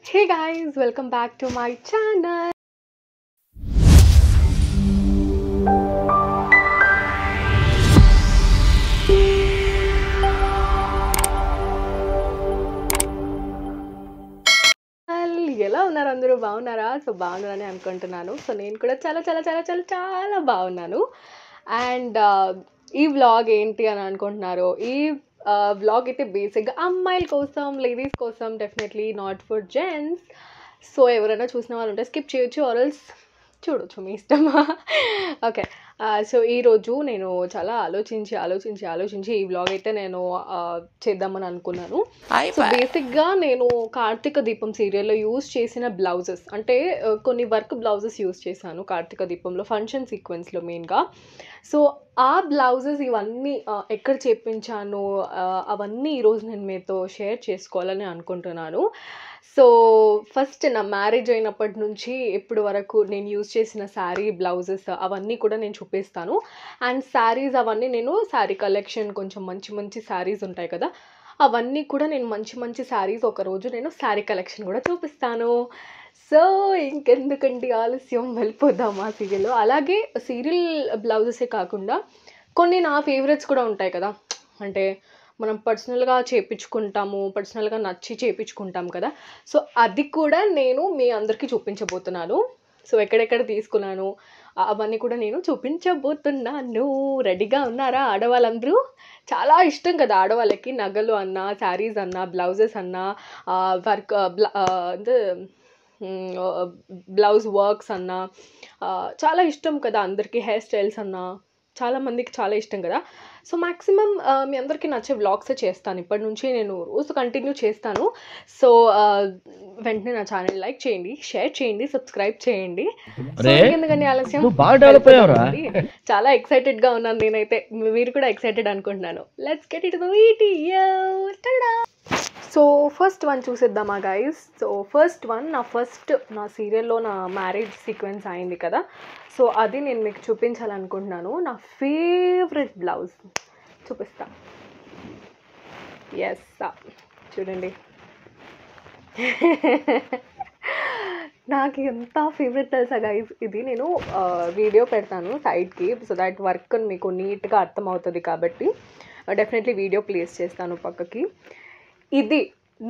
Hey guys, welcome back to my channel. ఎలా ఉన్నారు అందరూ బాగున్నారా? సో బాగున్నారని అనుకుంటున్నాను. సో నేను కూడా చాలా బాగున్నాను. అండ్ ఈ వ్లాగ్ ఏంటి అని అనుకుంటున్నారు? ఈ వ్లాగ్ అయితే బేసిక్గా అమ్మాయిల కోసం, లేడీస్ కోసం, definitely not for gents. So ఎవరైనా చూసిన వాళ్ళు ఉంటే స్కిప్ చేయొచ్చు, ఆర్ఎల్స్ చూడొచ్చు, మీ ఇష్టమా. ఓకే, సో ఈరోజు నేను చాలా ఆలోచించి ఈ వ్లాగ్ అయితే నేను చేద్దామని అనుకున్నాను. సో బేసిక్గా నేను కార్తీక దీపం సీరియల్లో యూజ్ చేసిన బ్లౌజెస్, అంటే కొన్ని వర్క్ బ్లౌజెస్ యూజ్ చేశాను కార్తీక దీపంలో ఫంక్షన్ సీక్వెన్స్లో మెయిన్గా. సో ఆ బ్లౌజెస్ ఇవన్నీ ఎక్కడ చేయించాను అవన్నీ ఈరోజు నేను మీతో షేర్ చేసుకోవాలని అనుకుంటున్నాను. సో ఫస్ట్ నా మ్యారేజ్ అయినప్పటి నుంచి ఇప్పటి వరకు నేను యూజ్ చేసిన శారీ బ్లౌజెస్ అవన్నీ కూడా నేను చూపిస్తాను. అండ్ శారీస్ అవన్నీ నేను శారీ కలెక్షన్, కొంచెం మంచి శారీస్ ఉంటాయి కదా, అవన్నీ కూడా నేను మంచి శారీస్ ఒకరోజు నేను శారీ కలెక్షన్ కూడా చూపిస్తాను. సో ఇంకెందుకంటే ఆలస్యం, వెళ్ళిపోదాం ఆ సీరియల్లో. అలాగే సీరియల్ బ్లౌజెసే కాకుండా కొన్ని నా ఫేవరెట్స్ కూడా ఉంటాయి కదా, అంటే మనం పర్సనల్గా చేయించుకుంటాము, పర్సనల్గా నచ్చి చేయించుకుంటాం కదా. సో అది కూడా నేను మీ అందరికీ చూపించబోతున్నాను. సో ఎక్కడెక్కడ తీసుకున్నాను అవన్నీ కూడా నేను చూపించబోతున్నాను. రెడీగా ఉన్నారా ఆడవాళ్ళందరూ? చాలా ఇష్టం కదా ఆడవాళ్ళకి నగలు అన్నా, శారీస్ అన్నా, బ్లౌజెస్ అన్నా, వర్క్ బ్లౌజ్ వర్క్స్ అన్నా చాలా ఇష్టం కదా అందరికీ. హెయిర్ స్టైల్స్ అన్నా చాలామందికి చాలా ఇష్టం కదా. సో మ్యాక్సిమం మీ అందరికీ నచ్చే వ్లాగ్సే చేస్తాను ఇప్పటి నుంచి, నేను రోజు కంటిన్యూ చేస్తాను. సో వెంటనే నా ఛానల్ లైక్ చేయండి, షేర్ చేయండి, సబ్స్క్రైబ్ చేయండి. ఎందుకని ఆలస్యం, చాలా ఎక్సైటెడ్గా ఉన్నాను నేనైతే. మీరు కూడా ఎక్సైటెడ్ అనుకుంటున్నాను. Let's get it to the video. So first one చూసేద్దామా గైస్? సో ఫస్ట్ వన్ నా సీరియల్లో నా మ్యారేజ్ సీక్వెన్స్ అయింది కదా, సో అది నేను మీకు చూపించాలనుకుంటున్నాను. నా ఫేవరెట్ బ్లౌజ్ చూపిస్తా. ఎస్, చూడండి. నాకు ఎంత ఫేవరెట్ తెలుసా గైస్, ఇది నేను వీడియో పెడతాను సైడ్కి, సో దాట్ వర్క్ మీకు నీట్గా అర్థమవుతుంది కాబట్టి డెఫినెట్లీ వీడియో ప్లేస్ చేస్తాను పక్కకి. ఇది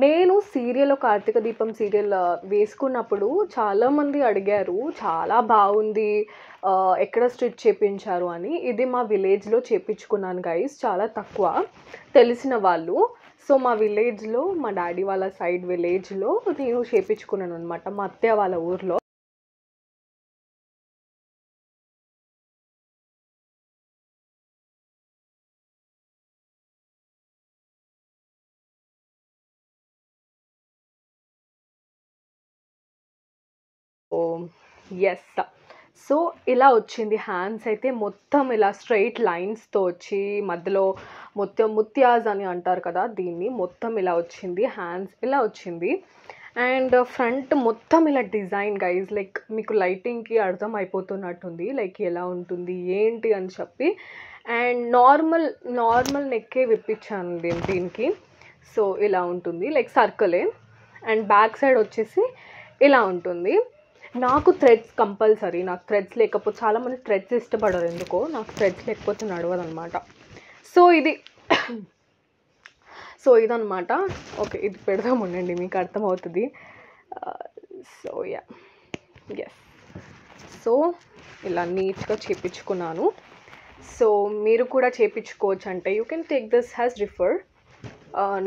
నేను సీరియల్ కార్తీక దీపం సీరియల్ వేసుకున్నప్పుడు చాలామంది అడిగారు, చాలా బాగుంది, ఎక్కడ స్టిచ్ చేయించారు అని. ఇది మా విలేజ్లో చేయించుకున్నాను గైస్, చాలా తక్కువ తెలిసిన వాళ్ళు. సో మా విలేజ్లో, మా డాడీ వాళ్ళ సైడ్ విలేజ్లో నేను చేయించుకున్నాను అనమాట, మా అత్తయ్య వాళ్ళ ఊర్లో. ఎస్, సో ఇలా వచ్చింది. హ్యాండ్స్ అయితే మొత్తం ఇలా స్ట్రైట్ లైన్స్తో వచ్చి, మధ్యలో మొత్తం ముత్యాజ్ అని అంటారు కదా దీన్ని, మొత్తం ఇలా వచ్చింది. హ్యాండ్స్ ఇలా వచ్చింది. అండ్ ఫ్రంట్ మొత్తం ఇలా డిజైన్ గైజ్, లైక్ మీకు లైటింగ్కి అర్థం అయిపోతున్నట్టుంది లైక్ ఎలా ఉంటుంది ఏంటి అని చెప్పి. అండ్ నార్మల్ నెక్కే విప్పించాను దీనికి. సో ఇలా ఉంటుంది, లైక్ సర్కిలే. అండ్ బ్యాక్ సైడ్ వచ్చేసి ఇలా ఉంటుంది. నాకు థ్రెడ్స్ కంపల్సరీ, నాకు థ్రెడ్స్ లేకపోతే, చాలామంది థ్రెడ్స్ ఇష్టపడరు ఎందుకో, నాకు థ్రెడ్స్ లేకపోతే నడవదు అనమాట. సో ఇదనమాట. ఓకే, ఇది పెడదాం ఉండండి, మీకు అర్థమవుతుంది. సో ఎస్, సో ఇలా నీట్గా చేయించుకున్నాను. సో మీరు కూడా చేయించుకోవచ్చు, అంటే you can take this has refer.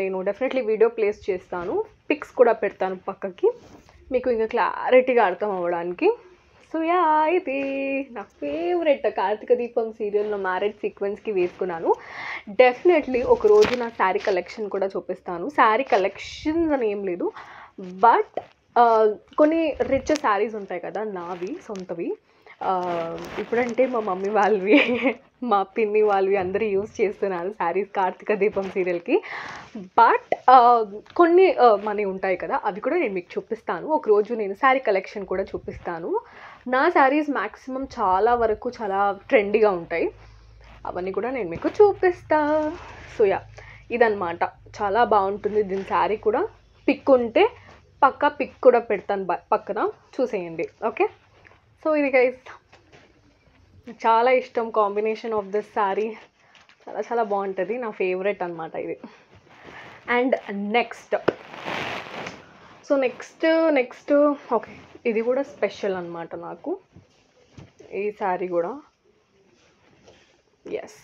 నేను డెఫినెట్లీ వీడియో ప్లేస్ చేస్తాను, పిక్స్ కూడా పెడతాను పక్కకి, మీకు ఇంకా క్లారిటీగా అర్థం అవ్వడానికి. సో ఇది నా ఫేవరెట్ కార్తీక దీపం సీరియల్లో మ్యారేజ్ సీక్వెన్స్కి వేసుకున్నాను. డెఫినెట్లీ ఒకరోజు నా శారీ కలెక్షన్ కూడా చూపిస్తాను. శారీ కలెక్షన్స్ అని ఏం లేదు, బట్ కొన్ని రిచ్ శారీస్ ఉంటాయి కదా నావి సొంతవి. ఇప్పుడంటే మా మమ్మీ వాళ్ళవి, మా పిన్ని వాళ్ళవి అందరూ యూజ్ చేస్తున్నారు శారీస్ కార్తీక దీపం సీరియల్కి. బట్ కొన్ని మనీ ఉంటాయి కదా, అవి కూడా నేను మీకు చూపిస్తాను. ఒకరోజు నేను శారీ కలెక్షన్ కూడా చూపిస్తాను. నా శారీస్ మ్యాక్సిమం చాలా వరకు చాలా ట్రెండీగా ఉంటాయి, అవన్నీ కూడా నేను మీకు చూపిస్తా. సో ఇదన్నమాట, చాలా బాగుంటుంది దీని శారీ కూడా. పిక్ ఉంటే పక్కా పిక్ కూడా పెడతాను పక్కన, చూసేయండి. ఓకే, సో ఇది గైస్ చాలా ఇష్టం కాంబినేషన్ ఆఫ్ దిస్ శారీ, చాలా చాలా బాగుంటుంది, నా ఫేవరెట్ అనమాట ఇది. అండ్ నెక్స్ట్ ఓకే, ఇది కూడా స్పెషల్ అనమాట నాకు, ఈ శారీ కూడా. ఎస్,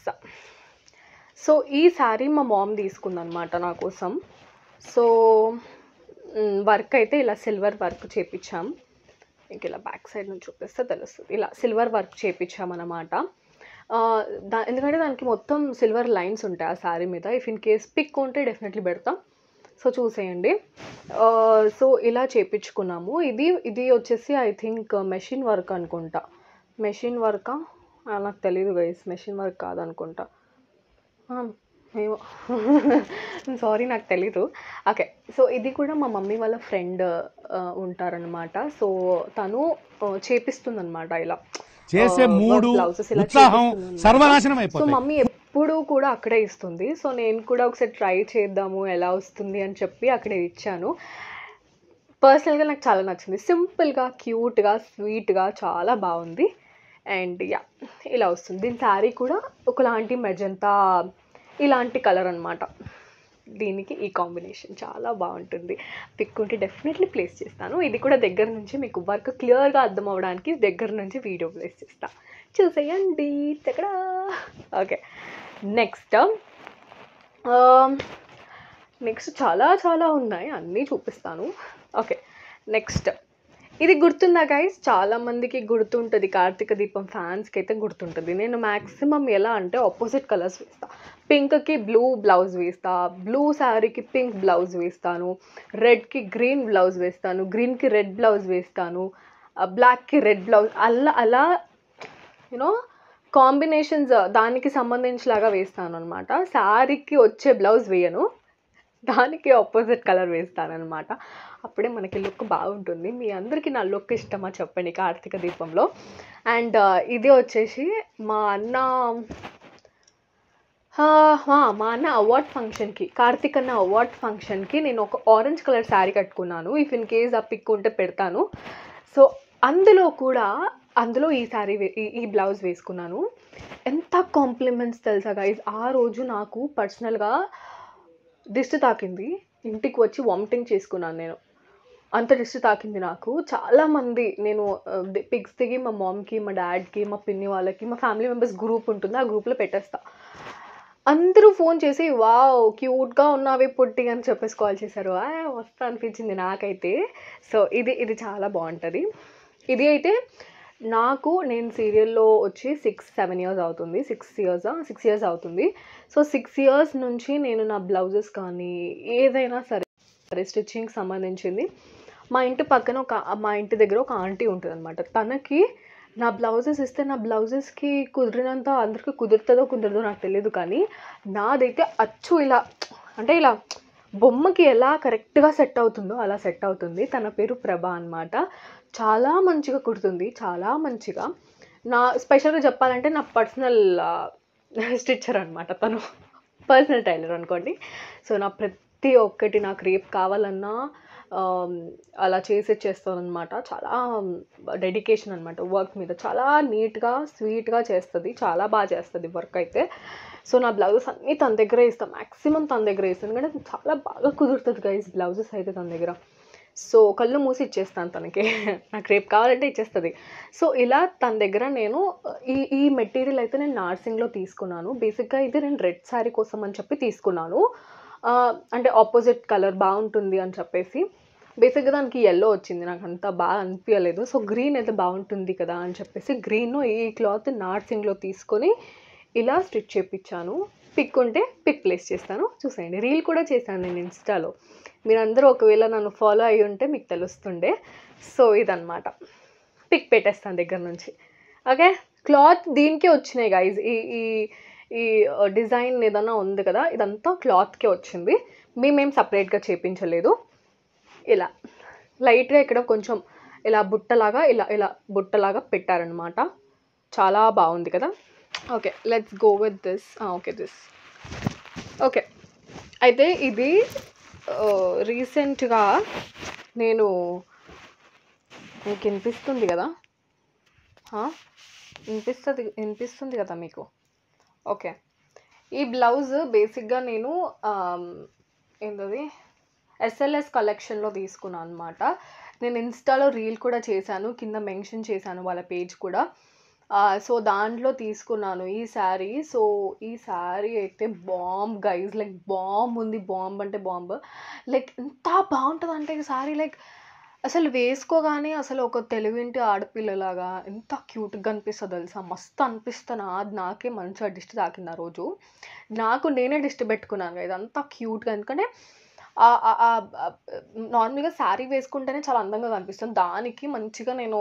సో ఈ శారీ మా మామ్ తీసుకుందనమాట నా కోసం. సో వర్క్ అయితే ఇలా సిల్వర్ వర్క్ చేపించాం, ఇంక ఇలా బ్యాక్ సైడ్ నుంచి చూపిస్తే తెలుస్తుంది, ఇలా సిల్వర్ వర్క్ చేపించామన్నమాట. ఎందుకంటే దానికి మొత్తం సిల్వర్ లైన్స్ ఉంటాయి ఆ శారీ మీద. ఇఫ్ ఇన్ కేస్ పిక్ ఉంటే డెఫినెట్లీ పెడతాం, సో చూసేయండి. సో ఇలా చేపించుకున్నాము. ఇది వచ్చేసి ఐ థింక్ మెషిన్ వర్క్ అనుకుంటా, మెషిన్ వర్కా నాకు తెలీదు గైస్, మెషిన్ వర్క్ కాదనుకుంటా, ఏమో సారీ నాకు తెలీదు. ఓకే, సో ఇది కూడా మా మమ్మీ వాళ్ళ ఫ్రెండ్ ఉంటారనమాట. సో తను చేపిస్తుందన్నమాట ఇలా బ్లౌజెస్ ఇలా చేపిస్తుంది. సో మమ్మీ ఎప్పుడు కూడా అక్కడే ఇస్తుంది. సో నేను కూడా ఒకసారి ట్రై చేద్దాము ఎలా వస్తుంది అని చెప్పి అక్కడే ఇచ్చాను. పర్సనల్గా నాకు చాలా నచ్చింది, సింపుల్గా క్యూట్గా స్వీట్గా చాలా బాగుంది. అండ్ యా, ఇలా వస్తుంది. దీని శారీ కూడా ఒకలాంటి మెజంతా ఇలాంటి కలర్ అనమాట, దీనికి ఈ కాంబినేషన్ చాలా బాగుంటుంది. పిక్ ఉంటే డెఫినెట్లీ ప్లేస్ చేస్తాను. ఇది కూడా దగ్గర నుంచి మీకు వర్క్ క్లియర్గా అర్థం అవ్వడానికి దగ్గర నుంచి వీడియో ప్లేస్ చేస్తాను, చూసేయండి. ఇక్కడ ఓకే, నెక్స్ట్ చాలా చాలా ఉన్నాయి, అన్నీ చూపిస్తాను. ఓకే, నెక్స్ట్ ఇది గుర్తుందా గైస్, చాలామందికి గుర్తుంటుంది, కార్తీక దీపం ఫ్యాన్స్కి అయితే గుర్తుంటుంది. నేను మ్యాక్సిమం ఎలా అంటే ఆపోజిట్ కలర్స్ వేస్తాను. పింక్కి బ్లూ బ్లౌజ్ వేస్తా, బ్లూ శారీకి పింక్ బ్లౌజ్ వేస్తాను, రెడ్కి గ్రీన్ బ్లౌజ్ వేస్తాను, గ్రీన్కి రెడ్ బ్లౌజ్ వేస్తాను, బ్లాక్కి రెడ్ బ్లౌజ్, అలా యూనో కాంబినేషన్స్ దానికి సంబంధించిలాగా వేస్తాను అనమాట. శారీకి వచ్చే బ్లౌజ్ వేయను, దానికి ఆపోజిట్ కలర్ వేస్తానన్నమాట. అప్పుడే మనకి లుక్ బాగుంటుంది. మీ అందరికీ నా లుక్ ఇష్టమా చెప్పండి కార్తీక దీపంలో. అండ్ ఇది వచ్చేసి మా అన్న అవార్డ్ ఫంక్షన్కి, కార్తీక్ అన్న అవార్డ్ ఫంక్షన్కి నేను ఒక ఆరెంజ్ కలర్ శారీ కట్టుకున్నాను. ఇఫ్ ఇన్ కేస్ ఆ పిక్ ఉంటే పెడతాను. సో అందులో ఈ శారీ ఈ బ్లౌజ్ వేసుకున్నాను. ఎంత కాంప్లిమెంట్స్ తెలుసా గైజ్, ఆ రోజు నాకు పర్సనల్గా దిష్టి తాకింది, ఇంటికి వచ్చి వామిటింగ్ చేసుకున్నాను నేను, అంత దిష్టి తాకింది నాకు. చాలామంది నేను పిక్స్ దిగి మా మామ్కి, మా డాడ్కి, మా పిన్ని వాళ్ళకి, మా ఫ్యామిలీ మెంబర్స్ గ్రూప్ ఉంటుంది, ఆ గ్రూప్లో పెట్టేస్తా. అందరూ ఫోన్ చేసి వావ్ క్యూట్గా ఉన్నావి పుట్టి అని చెప్పేసి కాల్ చేశారు. వస్తా అనిపించింది నాకైతే. సో ఇది చాలా బాగుంటుంది. ఇది అయితే నేను సీరియల్లో వచ్చి 6-7 ఇయర్స్ అవుతుంది, 6 ఇయర్స్ అవుతుంది. సో 6 ఇయర్స్ నుంచి నేను నా బ్లౌజెస్ కానీ ఏదైనా సరే స్టిచ్చింగ్కి సంబంధించింది, మా ఇంటి దగ్గర ఒక ఆంటీ ఉంటుంది అనమాట. తనకి నా బ్లౌజెస్ ఇస్తే నా బ్లౌజెస్కి కుదిరినంత, అందరికీ కుదురుతుందో కుదరదో నాకు తెలియదు, కానీ నాదైతే అచ్చు ఇలా అంటే ఇలా బొమ్మకి ఎలా కరెక్ట్గా సెట్ అవుతుందో అలా సెట్ అవుతుంది. తన పేరు ప్రభా అనమాట. చాలా మంచిగా కుడుతుంది, చాలా మంచిగా. నా స్పెషల్గా చెప్పాలంటే నా పర్సనల్ స్టిచ్చర్ అనమాట తను, పర్సనల్ టైలర్ అనుకోండి. సో నా ప్రతి ఒక్కటి నాకు రేపు కావాలన్నా అలా చేస్తాను అనమాట. చాలా డెడికేషన్ అనమాట వర్క్ మీద, చాలా నీట్గా స్వీట్గా చేస్తుంది, చాలా బాగా చేస్తుంది వర్క్ అయితే. సో నా బ్లౌజెస్ అన్నీ తన దగ్గరే ఇస్తాను, మ్యాక్సిమం తన దగ్గరే ఇస్తాను, ఎందుకంటే చాలా బాగా కుదురుతుంది గైస్ బ్లౌజెస్ అయితే తన దగ్గర. సో కళ్ళు మూసి ఇచ్చేస్తాను తనకి, నాకు రేపు కావాలంటే ఇచ్చేస్తుంది. సో ఇలా తన దగ్గర నేను ఈ మెటీరియల్ అయితే నేను నార్సింగ్లో తీసుకున్నాను. బేసిక్గా ఇది నేను రెడ్ శారీ కోసం అని చెప్పి తీసుకున్నాను, అంటే ఆపోజిట్ కలర్ బాగుంటుంది అని చెప్పేసి. బేసిక్గా దానికి ఎల్లో వచ్చింది, నాకు అంత బాగా అనిపించలేదు. సో గ్రీన్ అయితే బాగుంటుంది కదా అని చెప్పేసి గ్రీన్ ఈ క్లాత్ నార్సింగ్లో తీసుకొని ఇలా స్టిచ్ చేయించాను. పిక్ ఉంటే పిక్ ప్లేస్ చేస్తాను, చూసేయండి. రీల్ కూడా చేశాను నేను ఇన్స్టాలో, మీరందరూ ఒకవేళ నన్ను ఫాలో అయ్యి ఉంటే మీకు తెలుస్తుండే. సో ఇదన్నమాట, పిక్ పెట్టేస్తాను దగ్గర నుంచి. ఓకే, క్లాత్ దీనికే వచ్చినాయి గైజ్, ఈ డిజైన్ ఏదైనా ఉంది కదా, ఇదంతా క్లాత్కే వచ్చింది, మేమేం సపరేట్గా చేయించలేదు. ఇలా లైట్గా ఇక్కడ కొంచెం ఇలా బుట్టలాగా పెట్టారనమాట, చాలా బాగుంది కదా. Okay, let's go with this. Okay అయితే ఇది రీసెంట్గా నేను మీకు వినిపిస్తుంది కదా, వినిపిస్తుంది కదా మీకు? ఓకే. ఈ బ్లౌజ్ బేసిక్గా నేను ఏంటది ఎస్ఎల్ఎస్ కలెక్షన్లో తీసుకున్నాను అనమాట. నేను ఇన్స్టాలో రీల్ కూడా చేశాను, కింద మెన్షన్ చేశాను వాళ్ళ పేజ్ కూడా. సో దాంట్లో తీసుకున్నాను ఈ శారీ. సో ఈ శారీ అయితే బాంబ్ గైజ్, లైక్ బాంబ్ ఉంది. బాంబ్ అంటే బాంబ్. లైక్ ఎంత బాగుంటుంది అంటే ఈ శారీ, లైక్ అసలు వేసుకోగానే అసలు ఒక తెలుగింటి ఆడపిల్లలాగా ఎంత క్యూట్గా అనిపిస్తుంది తెలుసా, మస్తు అనిపిస్తాను. అది నాకే మంచిగా దిష్టి తాకింది ఆ రోజు. నేనే దిష్టి పెట్టుకున్నాను ఇది అంతా క్యూట్గా. ఎందుకంటే నార్మల్గా శారీ వేసుకుంటేనే చాలా అందంగా కనిపిస్తుంది. దానికి మంచిగా నేను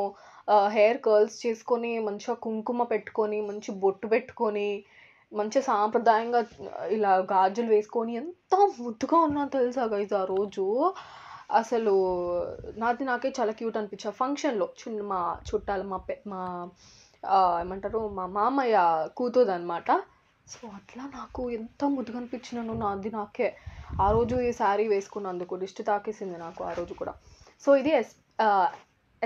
హెయిర్ కర్ల్స్ చేసుకొని, మంచిగా కుంకుమ పెట్టుకొని, మంచి బొట్టు పెట్టుకొని, మంచిగా సాంప్రదాయంగా ఇలా గాజులు వేసుకొని ఎంత ముద్దుగా ఉన్నాను తెలుసా గైజ్ ఆ రోజు. అసలు నాకే చాలా క్యూట్ అనిపించాను. ఫంక్షన్లో మా చుట్టాలు మా ఏమంటారు మా మామయ్య కూతురు అనమాట. సో అట్లా నాకు ఎంత ముద్దుగా అనిపించినాను నాకే ఆ రోజు ఈ శారీ వేసుకున్నందుకు. దిష్టి తాకేసింది నాకు ఆ రోజు కూడా. సో ఇది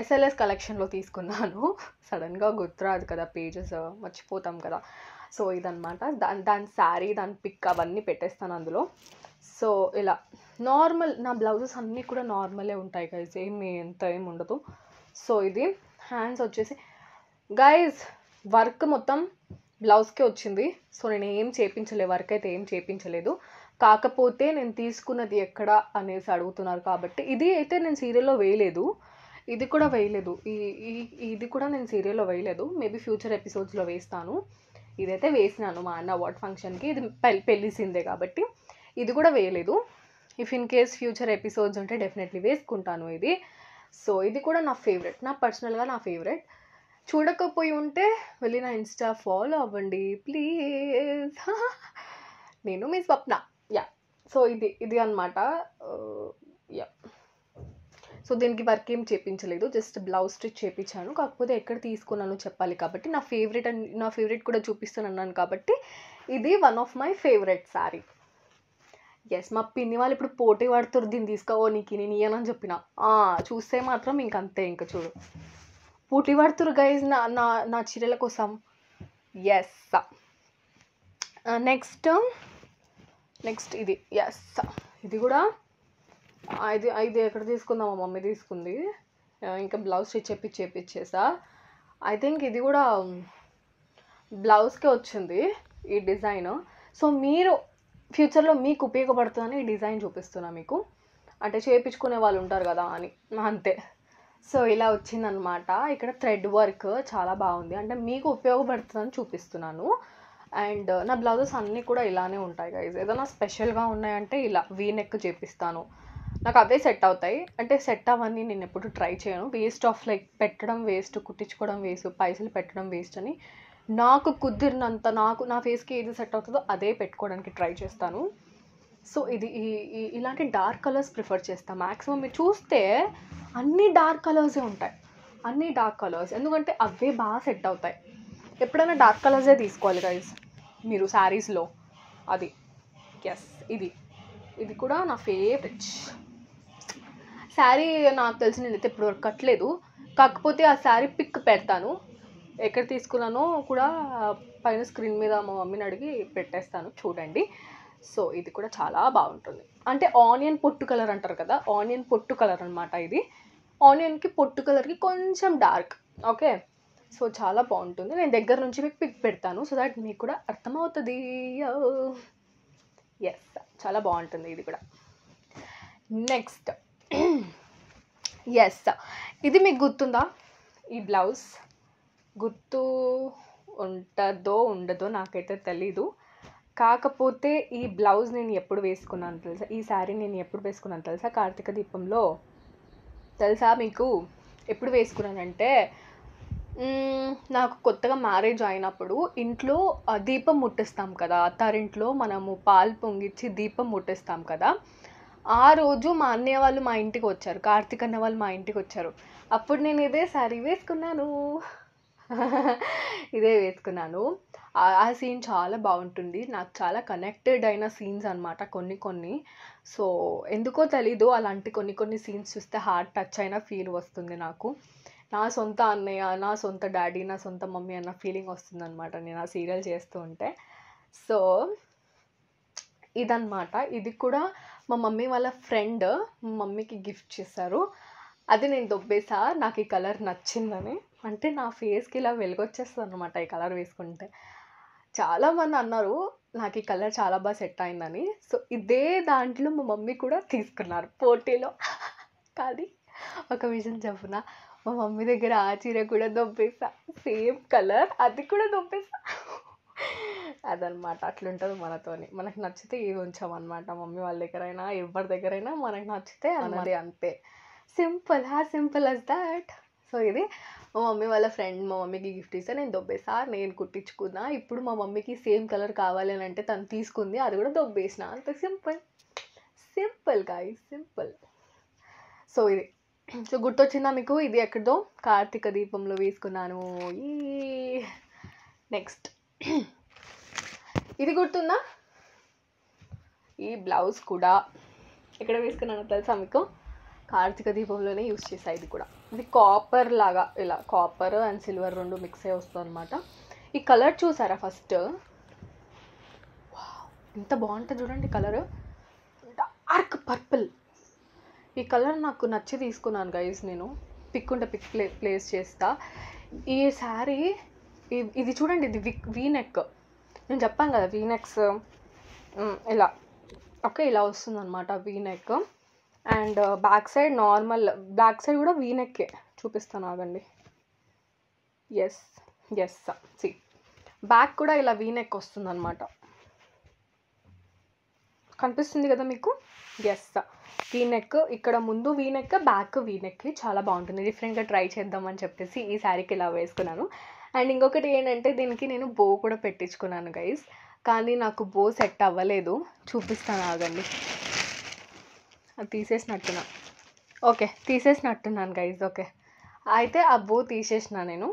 ఎస్ఎల్ఎస్ కలెక్షన్లో తీసుకున్నాను. సడన్గా గుర్తురాదు కదా, పేజెస్ మర్చిపోతాం కదా. సో ఇదనమాట దాని శారీ, దాని పిక్ అవన్నీ పెట్టేస్తాను అందులో. సో ఇలా నార్మల్ నా బ్లౌజెస్ అన్నీ కూడా నార్మలే ఉంటాయి గైజ్, ఎంత ఏమి ఉండదు. సో ఇది హ్యాండ్స్ వచ్చేసి గైజ్ వర్క్ మొత్తం బ్లౌజ్కే వచ్చింది. సో నేను ఏం చేయించలేదు, వర్క్ అయితే ఏం చేయించలేదు. కాకపోతే నేను తీసుకున్నది ఎక్కడ అనేసి అడుగుతున్నారు కాబట్టి ఇది అయితే నేను సీరియల్లో వేయలేదు, ఇది కూడా వేయలేదు. ఇది కూడా నేను సీరియల్లో వేయలేదు. మేబీ ఫ్యూచర్ ఎపిసోడ్స్లో వేస్తాను. ఇదైతే వేసినాను మా అన్న అవార్డ్ ఫంక్షన్కి. ఇది పెళ్ళిసిందే కాబట్టి ఇది కూడా వేయలేదు. If in case future episodes ఉంటే డెఫినెట్లీ వేసుకుంటాను ఇది. సో ఇది కూడా నా ఫేవరెట్, నా పర్సనల్గా నా ఫేవరెట్. చూడకపోయి ఉంటే వెళ్ళి నా ఇన్స్టా ఫాలో అవ్వండి ప్లీజ్. నేను మీ స్వప్న. యా. సో ఇది అనమాట. యా. సో దీనికి వర్క్ ఏం చేయించలేదు, జస్ట్ బ్లౌజ్ స్టిచ్ చేయించాను. కాకపోతే ఎక్కడ తీసుకున్నాను చెప్పాలి కాబట్టి నా ఫేవరెట్ కూడా చూపిస్తానన్నాను కాబట్టి ఇది one of my favourite sari. Yes, మా పిన్ని వాళ్ళు ఇప్పుడు పోటీ పడుతున్నారు దీన్ని తీసుకోవో నీకు నేను ఇయ్యనని చెప్పిన. చూస్తే మాత్రం ఇంకంతే, ఇంకా చూడు పోటీ పడుతురు గైజ్ నా చీరల కోసం. ఎస్. నెక్స్ట్ ఇది. ఎస్, ఇది కూడా ఇది ఎక్కడ తీసుకుందా, మా మమ్మీ తీసుకుంది. ఇంకా బ్లౌజ్ స్టిచ్ చేపించేసా. ఐ థింక్ ఇది కూడా బ్లౌజ్కే వచ్చింది ఈ డిజైన్. సో మీరు ఫ్యూచర్లో మీకు ఉపయోగపడుతుందని ఈ డిజైన్ చూపిస్తున్నా మీకు, అంటే చేయించుకునే వాళ్ళు ఉంటారు కదా అని, అంతే. సో ఇలా వచ్చిందనమాట. ఇక్కడ థ్రెడ్ వర్క్ చాలా బాగుంది, అంటే మీకు ఉపయోగపడుతుందని చూపిస్తున్నాను. అండ్ నా బ్లౌజెస్ అన్నీ కూడా ఇలానే ఉంటాయి గైజ్. ఏదైనా స్పెషల్గా ఉన్నాయంటే ఇలా వీ నెక్ చేపిస్తాను, నాకు అవే సెట్ అవుతాయి. అంటే సెట్ అవన్నీ నేను ఎప్పుడు ట్రై చేయను. వేస్ట్ ఆఫ్ లైక్ పెట్టడం వేస్ట్, కుట్టించుకోవడం వేస్ట్, పైసలు పెట్టడం వేస్ట్ అని నాకు కుదిరినంత నా ఫేస్కి ఏది సెట్ అవుతుందో అదే పెట్టుకోవడానికి ట్రై చేస్తాను. సో ఇలాంటి డార్క్ కలర్స్ ప్రిఫర్ చేస్తాను మ్యాక్సిమం. మీరు చూస్తే అన్నీ డార్క్ కలర్సే ఉంటాయి, అన్నీ డార్క్ కలర్స్, ఎందుకంటే అవే బాగా సెట్ అవుతాయి. ఎప్పుడైనా డార్క్ కలర్సే తీసుకోవాలి గైజ్ మీరు శారీస్లో. అది. ఎస్, ఇది కూడా నా ఫేవరెట్ శారీ. నాకు తెలిసి నేనైతే ఇప్పుడు వరకు కట్టలేదు, కాకపోతే ఆ శారీ పిక్ పెడతాను. ఎక్కడ తీసుకున్నానో కూడా పైన స్క్రీన్ మీద మా మమ్మీని అడిగి పెట్టేస్తాను, చూడండి. సో ఇది కూడా చాలా బాగుంటుంది. అంటే ఆనియన్ పొట్టు కలర్ అంటారు కదా, ఆనియన్ పొట్టు కలర్ అనమాట ఇది. ఆనియన్కి పొట్టు కలర్కి కొంచెం డార్క్. ఓకే. సో చాలా బాగుంటుంది. నేను దగ్గర నుంచి మీకు పిక్ పెడతాను సో దట్ మీకు కూడా అర్థమవుతుంది. ఎస్, చాలా బాగుంటుంది ఇది కూడా. నెక్స్ట్. ఎస్, ఇది మీకు గుర్తుందా ఈ బ్లౌజ్? గుర్తు ఉంటుందో ఉండదో నాకైతే తెలీదు. కాకపోతే ఈ బ్లౌజ్ నేను ఎప్పుడు వేసుకున్నాను తెలుసా, ఈ శారీ నేను ఎప్పుడు వేసుకున్నాను తెలుసా, కార్తీక దీపంలో. తెలుసా మీకు ఎప్పుడు వేసుకున్నానంటే, నాకు కొత్తగా మ్యారేజ్ అయినప్పుడు ఇంట్లో దీపం ముట్టిస్తాం కదా, అత్తారింట్లో మనము పాలు పొంగిచ్చి దీపం ముట్టిస్తాం కదా. ఆ రోజు మా అన్నయ్య వాళ్ళు మా ఇంటికి వచ్చారు, కార్తీక్ అన్న వాళ్ళు మా ఇంటికి వచ్చారు. అప్పుడు నేను ఇదే శారీ వేసుకున్నాను. ఇదే వేసుకున్నాను. ఆ సీన్ చాలా బాగుంటుంది. నాకు చాలా కనెక్టెడ్ అయిన సీన్స్ అనమాట కొన్ని. సో ఎందుకో తెలీదు, అలాంటి కొన్ని సీన్స్ చూస్తే హార్ట్ టచ్ అయిన ఫీల్ వస్తుంది నాకు. నా సొంత అన్నయ్య, నా సొంత డాడీ, నా సొంత మమ్మీ అన్న ఫీలింగ్ వస్తుంది అనమాట నేను ఆ సీరియల్ చేస్తూ ఉంటే. సో ఇదన్నమాట. ఇది కూడా మా మమ్మీ వాళ్ళ ఫ్రెండ్ మా మమ్మీకి గిఫ్ట్ చేశారు. అది నేను దొబ్బేసా, నాకు ఈ కలర్ నచ్చిందని. అంటే నా ఫేస్కి ఇలా వెలుగొచ్చేస్తుంది అనమాట ఈ కలర్ వేసుకుంటే. చాలామంది అన్నారు నాకు ఈ కలర్ చాలా బాగా సెట్ అయిందని. సో ఇదే దాంట్లో మా మమ్మీ కూడా తీసుకున్నారు పోటీలో. కానీ ఒక విషయం చెప్పున, మా మమ్మీ దగ్గర ఆ చీర కూడా దొబ్బేసా, సేమ్ కలర్, అది కూడా దొబ్బేసా. అదనమాట, అట్లుంటుంది మనతోని. మనకు నచ్చితే ఇది ఉంచామన్నమాట. మమ్మీ వాళ్ళ దగ్గరైనా ఎవరి దగ్గరైనా మనకు నచ్చితే అన్నది, అంతే. Simple, simple as that. So ఇది మా మమ్మీ వాళ్ళ ఫ్రెండ్ మా మమ్మీకి గిఫ్ట్ ఇస్తే నేను దొబ్బేసా, నేను కుట్టించుకున్నా. ఇప్పుడు మా మమ్మీకి సేమ్ కలర్ కావాలి అని అంటే తను తీసుకుంది, అది కూడా దొబ్బేసిన. అంత సింపుల్ గాయ్స్, సింపుల్. సో ఇది, సో గుర్తొచ్చిందా మీకు? ఇది ఎక్కడిదో కార్తీక దీపంలో వేసుకున్నాను. ఈ నెక్స్ట్ ఇది గుర్తుందా? ఈ బ్లౌజ్ కూడా ఎక్కడ వేసుకున్నానో తెలుసా మీకు? కార్తీక దీపంలోనే యూస్ చేసా. ఇది కూడా, ఇది కాపర్ లాగా, ఇలా కాపర్ అండ్ సిల్వర్ రెండు మిక్స్ అయ్యి వస్తుంది అనమాట. ఈ కలర్ చూసారా ఫస్ట్? ఎంత బాగుంటుంది చూడండి కలర్, డార్క్ పర్పుల్. ఈ కలర్ నాకు నచ్చి తీసుకున్నాను గైస్. నేను పిక్ ఉంటే పిక్ ప్లేస్ చేస్తా. ఈ శారీ ఇది చూడండి, ఇది వీ నెక్. నేను చెప్పాను కదా వీ నెక్స్ ఇలా, ఓకే, ఇలా వస్తుంది అనమాట V neck. And back side normal, back side కూడా వీ నెక్కే. చూపిస్తాను ఆగండి. ఎస్ సి, బ్యాక్ కూడా ఇలా వీ నెక్ వస్తుంది అనమాట. కనిపిస్తుంది కదా మీకు? Yes, V neck. ఇక్కడ ముందు V neck, back V neck. చాలా బాగుంటుంది. డిఫరెంట్గా ట్రై చేద్దామని చెప్పేసి ఈ శారీకి ఇలా వేసుకున్నాను. అండ్ ఇంకొకటి ఏంటంటే దీనికి నేను బో కూడా పెట్టించుకున్నాను గైస్, కానీ నాకు బో సెట్ అవ్వలేదు. చూపిస్తాను ఆగండి. అది తీసేసినట్టున్నాను గైస్. ఓకే, అయితే ఆ బో తీసేసిన నేను.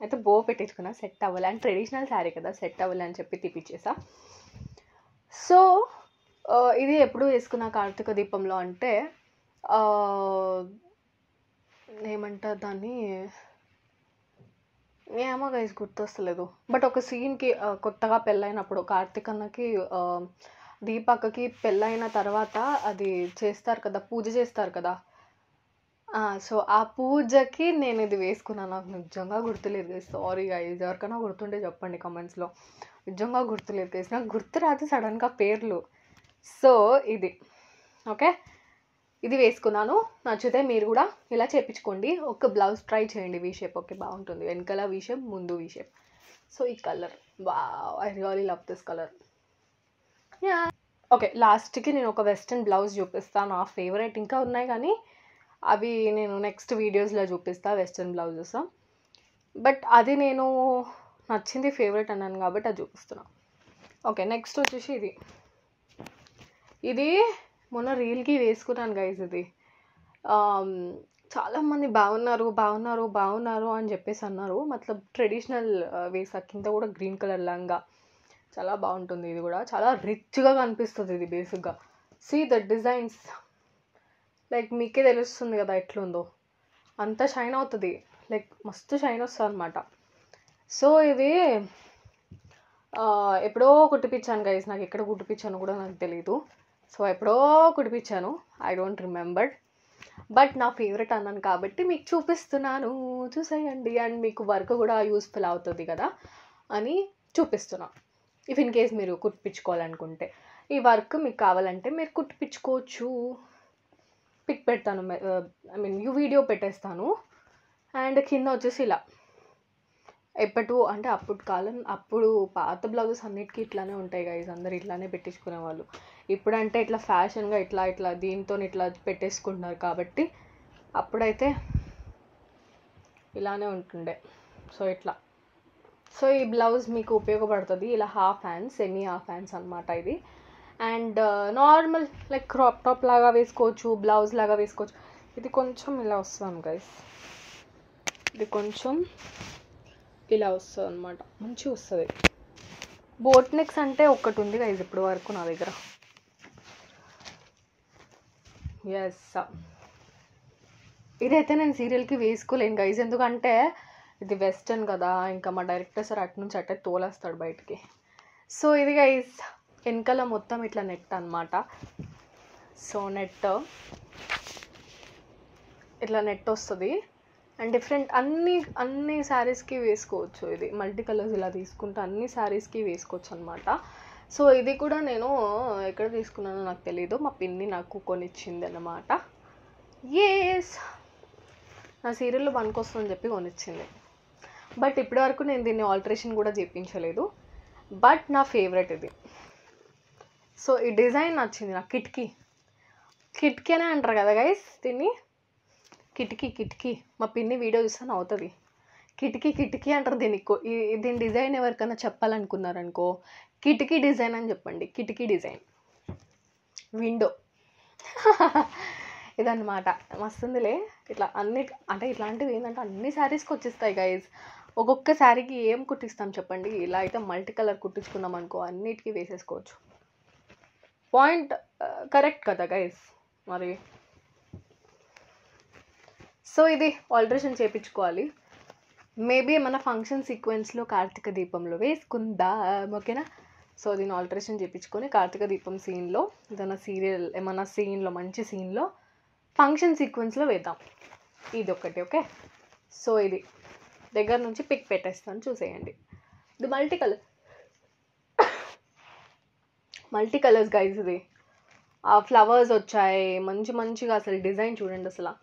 అయితే బో పెట్టించుకున్నా, సెట్ అవ్వాలి. అండ్ ట్రెడిషనల్ శారీ కదా, సెట్ అవ్వాలి అని చెప్పి తీపిచ్చేసా. సో ఇది ఎప్పుడు వేసుకున్న కార్తీక దీపంలో అంటే ఏమంటారు దాన్ని, ఏమో గైస్ గుర్తొస్తలేదు. బట్ ఒక సీన్కి కొత్తగా పెళ్ళైనప్పుడు కార్తీకన్నకి దీపక్కకి పెళ్ళైన తర్వాత అది చేస్తారు కదా, పూజ చేస్తారు కదా. సో ఆ పూజకి నేను ఇది వేసుకున్నాను. నాకు నిజంగా గుర్తులేదు గైస్, సారీ గైస్. ఎవరికైనా గుర్తుంటే చెప్పండి కమెంట్స్లో. నిజంగా గుర్తులేదు గైస్, నాకు గుర్తు రాదు సడన్గా పేర్లు. సో ఇది ఓకే, ఇది వేసుకున్నాను. నచ్చితే మీరు కూడా ఇలా చేయించుకోండి. ఒక బ్లౌజ్ ట్రై చేయండి వీ షేప్. ఓకే, బాగుంటుంది. వెనకాల వీ షేప్, ముందు వీ షేప్. సో ఈ colour, wow, I really love this colour. Yeah, okay, లాస్ట్కి నేను ఒక వెస్ట్రన్ బ్లౌజ్ చూపిస్తాను. నా ఫేవరెట్ ఇంకా ఉన్నాయి కానీ అవి నేను నెక్స్ట్ వీడియోస్లో చూపిస్తాను, వెస్ట్రన్ బ్లౌజెస్. బట్ అది నేను నచ్చింది, ఫేవరెట్ అన్నాను కాబట్టి అది చూపిస్తున్నాను. ఓకే, నెక్స్ట్ వచ్చేసి ఇది మొన్న రీల్కి వేసుకున్నాను గైస్. ఇది చాలామంది బాగున్నారు అని చెప్పేసి అన్నారు. మతలబ్ ట్రెడిషనల్ వేసా, కింద కూడా గ్రీన్ కలర్ లంగా, చాలా బాగుంటుంది. ఇది కూడా చాలా రిచ్గా కనిపిస్తుంది ఇది బేసిక్గా. సీ ద డిజైన్స్, లైక్ మీకే తెలుస్తుంది కదా ఎట్లుందో, అంతా షైన్ అవుతుంది, లైక్ మస్తు షైన్ వస్తుంది అనమాట. సో ఇది ఎప్పుడో కుట్టిపించాను గైస్, నాకు ఎక్కడ కుట్టిపించాను కూడా నాకు తెలీదు. సో ఎప్పుడో కుట్టిపించాను, ఐ డోంట్ రిమెంబర్. బట్ నా ఫేవరెట్ అన్నాను కాబట్టి మీకు చూపిస్తున్నాను, చూసేయండి. అండ్ మీకు వర్క్ కూడా యూస్ఫుల్ అవుతుంది కదా అని చూపిస్తున్నాను. ఇఫ్ ఇన్ కేస్ మీరు కుట్టిపించుకోవాలనుకుంటే, ఈ వర్క్ మీకు కావాలంటే మీరు కుట్టిపించుకోవచ్చు. పిక్ పెడతాను, ఐ మీన్ వీడియో పెట్టేస్తాను. అండ్ కింద వచ్చేసి ఇలా అంటే అప్పుడు పాత బ్లౌజెస్ అన్నిటికీ ఇట్లానే ఉంటాయి గైస్, అందరు ఇట్లానే పెట్టించుకునేవాళ్ళు. ఇప్పుడంటే ఇట్లా ఫ్యాషన్గా ఇట్లా దీంతో ఇట్లా పెట్టేసుకుంటున్నారు కాబట్టి, అప్పుడైతే ఇలానే ఉంటుండే. సో ఇట్లా, సో ఈ బ్లౌజ్ మీకు ఉపయోగపడుతుంది. ఇలా half hands, semi half hands అనమాట ఇది. And normal like crop top లాగా వేసుకోవచ్చు, బ్లౌజ్ లాగా వేసుకోవచ్చు. ఇది కొంచెం ఇలా వస్తాను గైస్, ఇది కొంచెం ఇలా వస్తుంది అనమాట, మంచిగా వస్తుంది. బోట్ నెక్స్ అంటే ఒకటి ఉంది గైస్ ఇప్పుడు వరకు నా దగ్గర. ఎస్, ఇదైతే నేను సీరియల్కి వేసుకోలేను గైస్, ఎందుకంటే ఇది వెస్టర్న్ కదా, ఇంకా మా డైరెక్టర్ సార్ అటు నుంచి అట్టే తోలేస్తాడు బయటికి. సో ఇది గైస్ వెనకాల మొత్తం ఇట్లా నెట్ అనమాట. సో నెట్ ఇట్లా నెట్ వస్తుంది అండ్ డిఫరెంట్ అన్ని శారీస్కి వేసుకోవచ్చు. ఇది మల్టీ కలర్స్ ఇలా తీసుకుంటే అన్ని శారీస్కి వేసుకోవచ్చు అనమాట. సో ఇది కూడా నేను ఎక్కడ తీసుకున్నానో నాకు తెలీదు, మా పిన్ని నాకు కొనిచ్చింది అన్నమాట. ఎస్, నా సీరియల్లో పనికొస్తుందని చెప్పి కొనిచ్చింది. బట్ ఇప్పటివరకు నేను దీన్ని ఆల్టరేషన్ కూడా చేయించలేదు, బట్ నా ఫేవరెట్ ఇది. సో ఈ డిజైన్ నచ్చింది నాకు. కిటికీ అనే అంటారు కదా గైస్ దీన్ని, కిటికీ. మా పిన్ని వీడియో చూస్తాను అవుతుంది, కిటికీ అంటారు దీన్ని. దీని డిజైన్ ఎవరికైనా చెప్పాలనుకున్నారనుకో కిటికీ డిజైన్ అని చెప్పండి. కిటికీ డిజైన్, విండో ఇదన్నమాట. మస్తుందిలే. ఇట్లా అన్ని అంటే ఇట్లాంటివి ఏంటంటే అన్ని శారీస్కి వచ్చేస్తాయి గైజ్. ఒక్కొక్క శారీకి ఏం కుట్టిస్తాం చెప్పండి. ఇలా అయితే మల్టీ కలర్ కుట్టించుకున్నాం అనుకో అన్నిటికీ వేసేసుకోవచ్చు. పాయింట్ కరెక్ట్ కదా గైజ్ మరి. సో ఇది ఆల్టరేషన్ చేయించుకోవాలి. మేబీ ఏమైనా ఫంక్షన్ సీక్వెన్స్లో కార్తీక దీపంలో వేసుకుందాం, ఓకేనా. సో దీన్ని ఆల్టరేషన్ చేయించుకొని కార్తీక దీపం సీన్లో ఏదైనా సీరియల్ ఏమైనా సీన్లో మంచి సీన్లో ఫంక్షన్ సీక్వెన్స్లో వేద్దాం. ఇది ఒకటి ఓకే. సో ఇది దగ్గర నుంచి పిక్ పెట్టేస్తాను చూసేయండి. ఇది మల్టీ కలర్స్ గైస్. ఇది ఆ ఫ్లవర్స్ వచ్చాయి మంచిగా. అసలు డిజైన్ చూడండి అసలు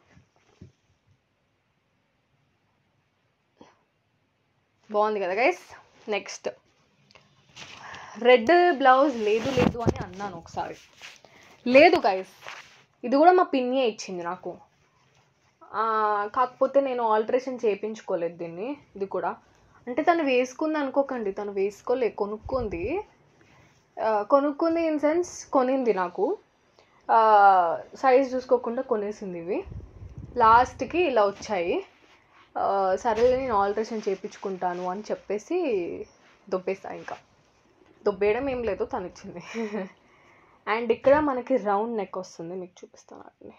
బాగుంది కదా గైస్. నెక్స్ట్ రెడ్ బ్లౌజ్ లేదు అని అన్నాను ఒకసారి, లేదు గైస్ ఇది కూడా మా పిన్నియే ఇచ్చింది నాకు. కాకపోతే నేను ఆల్టరేషన్ చేయించుకోలేదు దీన్ని. ఇది కూడా అంటే తను వేసుకుంది అనుకోకండి, తను కొనుక్కుంది ఇన్ సెన్స్ కొనింది నాకు. సైజ్ చూసుకోకుండా కొనేసింది. ఇవి లాస్ట్కి ఇలా వచ్చాయి. సరే నేను ఆల్టరేషన్ చేయించుకుంటాను అని చెప్పేసి దొబ్బేస్తా. ఇంకా దొబ్బేయడం ఏం లేదు, తను ఇచ్చింది. అండ్ ఇక్కడ మనకి రౌండ్ నెక్ వస్తుంది, మీకు చూపిస్తాను వాటిని.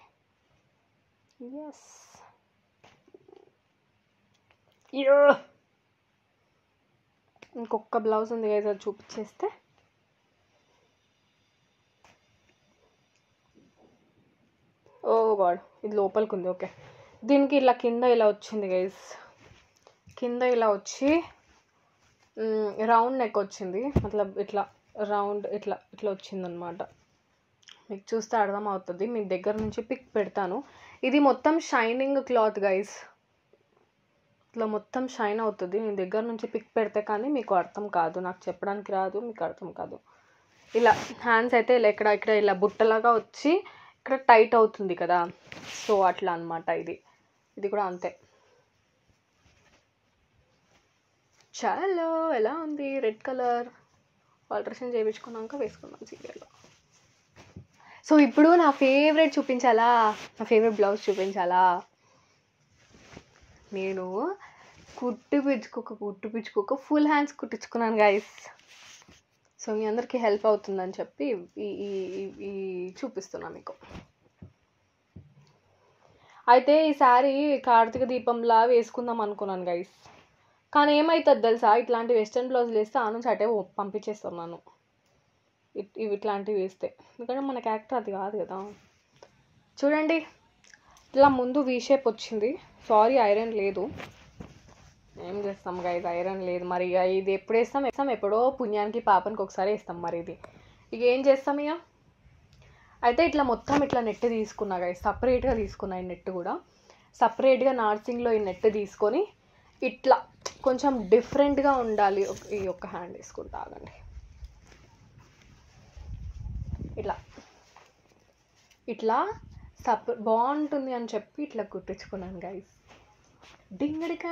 ఎస్, ఇంకొక బ్లౌజ్ ఉంది కదా చూపించేస్తే. ఓ గాడ్, ఇది లోపలికి ఉంది. ఓకే, దీనికి ఇలా కింద ఇలా వచ్చింది గైస్. కింద ఇలా వచ్చి రౌండ్ నెక్ వచ్చింది, మతలబ్ ఇట్లా రౌండ్ ఇట్లా వచ్చిందనమాట. మీకు చూస్తే అర్థం అవుతుంది, మీ దగ్గర నుంచి పిక్ పెడతాను. ఇది మొత్తం షైనింగ్ క్లాత్ గైస్, ఇట్లా మొత్తం షైన్ అవుతుంది. మీ దగ్గర నుంచి పిక్ పెడితే కానీ మీకు అర్థం కాదు, నాకు చెప్పడానికి రాదు, మీకు అర్థం కాదు. ఇలా హ్యాండ్స్ అయితే ఇలా ఇక్కడ ఇలా బుట్టలాగా వచ్చి ఇక్కడ టైట్ అవుతుంది కదా, సో అట్లా అనమాట. ఇది కూడా అంతే. చాలా ఎలా ఉంది రెడ్ కలర్. ఆల్టరేషన్ చేయించుకున్నాక వేసుకున్నాం సీరియల్లో. సో ఇప్పుడు నా ఫేవరెట్ చూపించాలా, నా ఫేవరెట్ బ్లౌజ్ చూపించాలా. నేను కుట్టు పిచ్చుకోక ఫుల్ హ్యాండ్స్ కుట్టించుకున్నాను గైస్. సో మీ అందరికీ హెల్ప్ అవుతుందని చెప్పి ఈ చూపిస్తున్నా మీకు. అయితే ఈ శారీ కార్తీక దీపంలా వేసుకుందాం అనుకున్నాను గైస్, కానీ ఏమవుతుంది తెలుసా, ఇట్లాంటి వెస్ట్రన్ బ్లౌజులు వేస్తే ఆ నుంచి అటే పంపించేస్తున్నాను ఇట్లాంటివి వేస్తే, ఎందుకంటే మన క్యారెక్టర్ అది కాదు కదా. చూడండి ఇట్లా ముందు వీ షేప్ వచ్చింది. సారీ ఐరన్ లేదు, ఏం చేస్తాం గైస్, ఐరన్ లేదు. మరి ఇక ఇది ఎప్పుడు వేస్తాం ఎప్పుడో పుణ్యానికి పాపానికి ఒకసారి వేస్తాం. మరి ఇక ఏం చేస్తాం ఇక. అయితే ఇట్లా మొత్తం ఇట్లా నెట్ తీసుకున్నా గైస్, సపరేట్గా తీసుకున్నా. ఈ నెట్ కూడా సపరేట్గా నార్సింగ్లో ఈ నెట్ తీసుకొని ఇట్లా కొంచెం డిఫరెంట్గా ఉండాలి. ఈ ఒక్క హ్యాండ్ వేసుకుంటా ఆగండి. ఇట్లా బాగుంటుంది అని చెప్పి ఇట్లా కుట్టించుకున్నాను గైస్. డింగడికా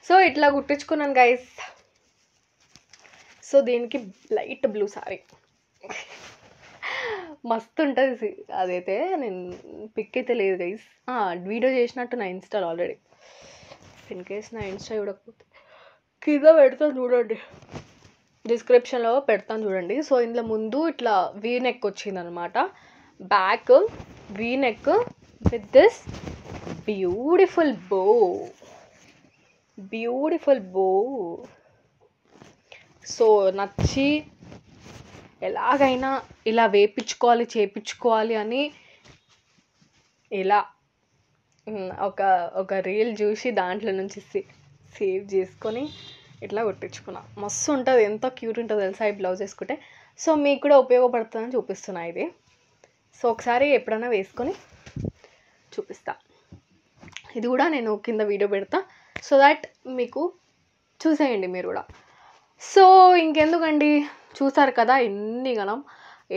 సో ఇట్లా కుట్టించుకున్నాను గైస్. సో దీనికి లైట్ బ్లూ సారీ, మస్తు ఉంటుంది అదైతే. నేను పిక్ అయితే లేదు గైస్, వీడియో చేసినట్టు నా ఇన్స్టాలో ఆల్రెడీ. ఇన్ కేస్ నా ఇన్స్టా చూడకపోతే కింద పెడతాను చూడండి, డిస్క్రిప్షన్లో పెడతాను చూడండి. సో ఇందులో ముందు ఇట్లా వీ నెక్ వచ్చిందనమాట, back V neck with this beautiful బో. సో నచ్చి ఎలాగైనా ఇలా వేపించుకోవాలి చేపించుకోవాలి అని ఇలా ఒక రీల్ చూసి దాంట్లో నుంచి సేవ్ చేసుకొని ఇట్లా కుట్టించుకున్నా. మస్తు ఉంటుంది, ఎంత క్యూట్ ఉంటుంది తెలుసా ఈ బ్లౌజ్ వేసుకుంటే. సో మీకు కూడా ఉపయోగపడుతుందని చూపిస్తున్నా ఇది. సో ఒకసారి ఎప్పుడైనా వేసుకొని చూపిస్తా. ఇది కూడా నేను కింద వీడియో పెడతా, సో దాట్ మీకు చూసేయండి మీరు కూడా. సో ఇంకెందుకండి, చూసారు కదా ఎన్ని గణం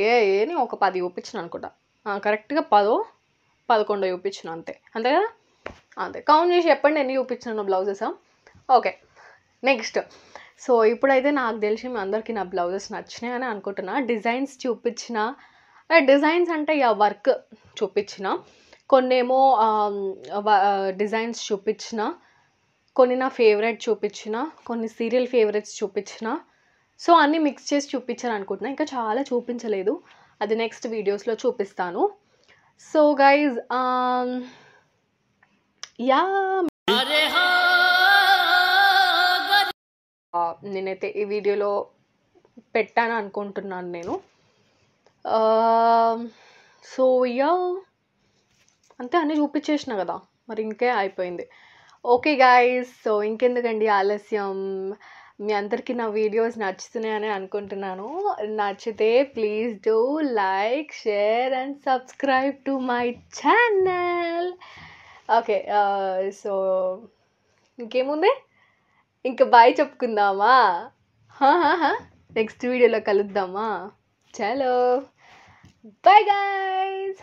ఏని ఒక 10 చూపించిన అనుకుంటా, కరెక్ట్గా 10-11 చూపించిన అంతే కదా, అంతే. కౌంట్ చేసి చెప్పండి ఎన్ని చూపించిన బ్లౌజెస్. Okay, next. సో ఇప్పుడైతే నాకు తెలిసి మీ అందరికీ నా బ్లౌజెస్ నచ్చినాయి అని అనుకుంటున్నా. డిజైన్స్ చూపించిన, డిజైన్స్ అంటే ఇక వర్క్ చూపించిన, కొన్నేమో డిజైన్స్ చూపించిన, కొన్ని నా ఫేవరెట్ చూపించిన, కొన్ని సీరియల్ ఫేవరెట్స్ చూపించిన. సో అన్నీ మిక్స్ చేసి చూపించాను అనుకుంటున్నా, ఇంకా చాలా చూపించలేదు, అది నెక్స్ట్ వీడియోస్లో చూపిస్తాను. సో గైజ్ యా, నేనైతే ఈ వీడియోలో పెట్టాను అనుకుంటున్నాను నేను. సో యా, అంతే, అన్నీ చూపించేసిన కదా, మరి ఇంకే అయిపోయింది. ఓకే గైస్, సో ఇంకెందుకండి ఆలస్యం, మీ అందరికీ నా వీడియోస్ నచ్చుతున్నాయని అనుకుంటున్నాను. నచ్చితే please do like, share and subscribe to my channel. Okay, so ఇంకేముంది, ఇంకా బాయ్ చెప్పుకుందామా, నెక్స్ట్ వీడియోలో కలుద్దామా. చలో బాయ్ గైస్.